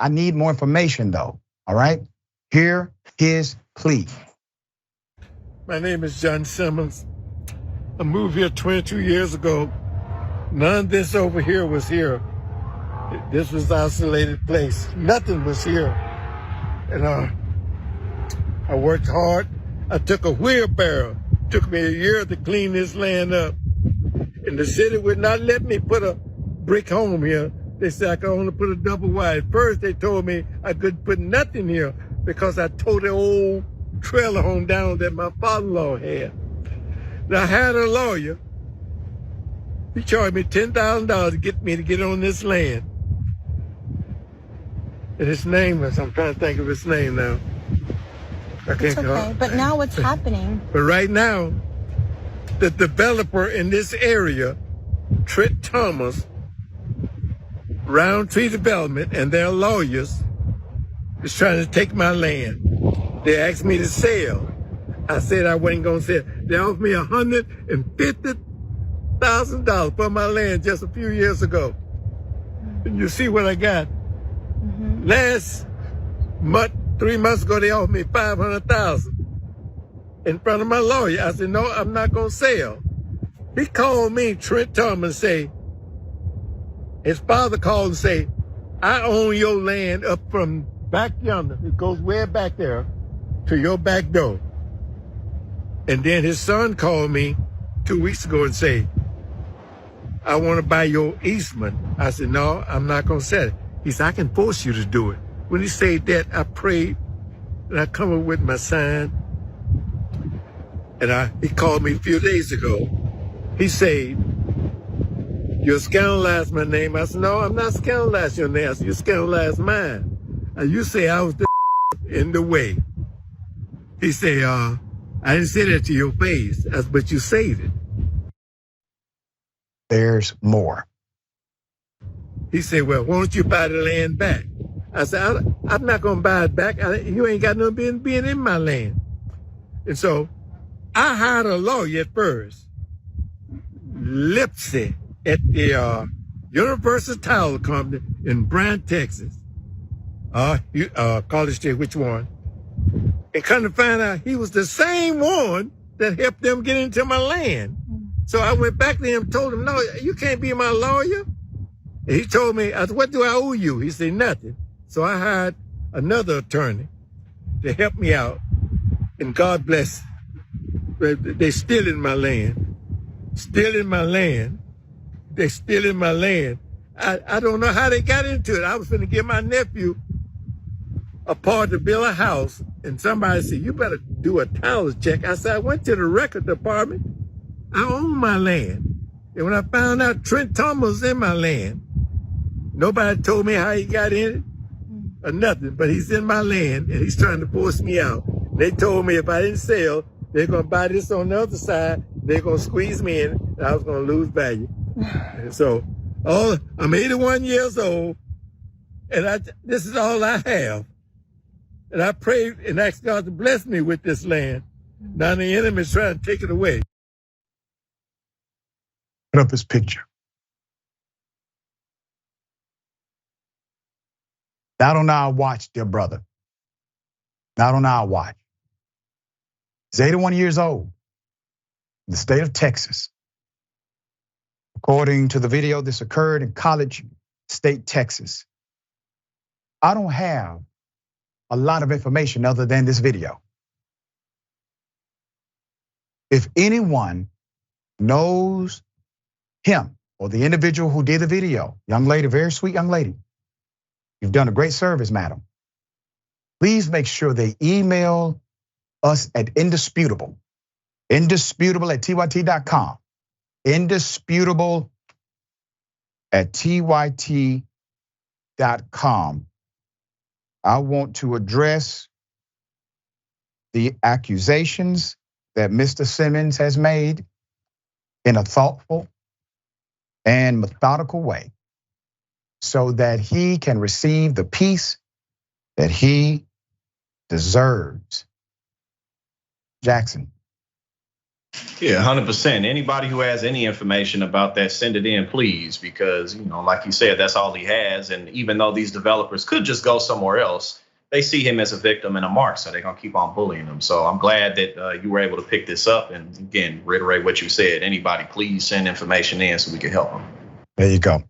I need more information though, all right? Hear his plea. My name is John Simmons. I moved here 22 years ago. None of this over here was here. This was an isolated place. Nothing was here. And I worked hard. I took a wheelbarrow. It took me a year to clean this land up. And the city would not let me put a brick home here. They said I could only put a double wide. First, they told me I couldn't put nothing here because I tore the old trailer home down that my father-in-law had. Now, I had a lawyer. He charged me $10,000 to get me to get on this land. And his name was, I'm trying to think of his name now. I can't call it. But now what's happening? But right now, the developer in this area, Trent Thomas, Roundtree Development, and their lawyers is trying to take my land. They asked me to sell. I said I wasn't going to sell. They offered me $150,000 for my land just a few years ago. And you see what I got. Last month, 3 months ago, they offered me $500,000 in front of my lawyer. I said, no, I'm not going to sell. He called me, Trent Thomas, say, his father called and say, I own your land up from back yonder. It goes way back there to your back door. And then his son called me 2 weeks ago and say, I want to buy your easement. I said, no, I'm not going to sell it. He said, I can force you to do it. When he said that, I prayed and I come up with my sign. And he called me a few days ago. He said, you scandalized my name. I said, no, I'm not scandalized your name. I said, you scandalized mine. And you say I was the in the way. He said, I didn't say that to your face. I said, but you said it. There's more. He said, well, why don't you buy the land back? I said, I'm not going to buy it back. You ain't got no business being in my land. And so I hired a lawyer at first, Lipsy, at the Universal Tile Company in Bryan, Texas. College State, which one? And come to find out he was the same one that helped them get into my land. So I went back to him and told him, no, you can't be my lawyer. And he told me, I said, what do I owe you? He said, nothing. So I hired another attorney to help me out. And God bless. They still in my land. Still in my land. They still in my land. I don't know how they got into it. I was going to give my nephew a part to build a house. And somebody said, you better do a title check. I said, I went to the record department. I own my land. And when I found out Trent Thomas was in my land, nobody told me how he got in it or nothing, but he's in my land and he's trying to force me out. They told me if I didn't sell, they're going to buy this on the other side. They're going to squeeze me in and I was going to lose value. And so I'm 81 years old and this is all I have. And I prayed and asked God to bless me with this land. Now the enemy's trying to take it away. Put up this picture. Not on our watch, dear brother. Not on our watch. He's 81 years old in the state of Texas. According to the video, this occurred in College State, Texas. I don't have a lot of information other than this video. If anyone knows him or the individual who did the video, young lady, very sweet young lady, you've done a great service, madam. Please make sure they email us at indisputable at tyt.com, indisputable at tyt.com. I want to address the accusations that Mr. Simmons has made in a thoughtful and methodical way so that he can receive the peace that he deserves. Jackson, Yeah, 100%. Anybody who has any information about that, send it in, please, because, like you said, that's all he has. And even though these developers could just go somewhere else, they see him as a victim and a mark, so they're going to keep on bullying him. So I'm glad that you were able to pick this up. And again, reiterate what you said. Anybody, please send information in so we can help them. There you go.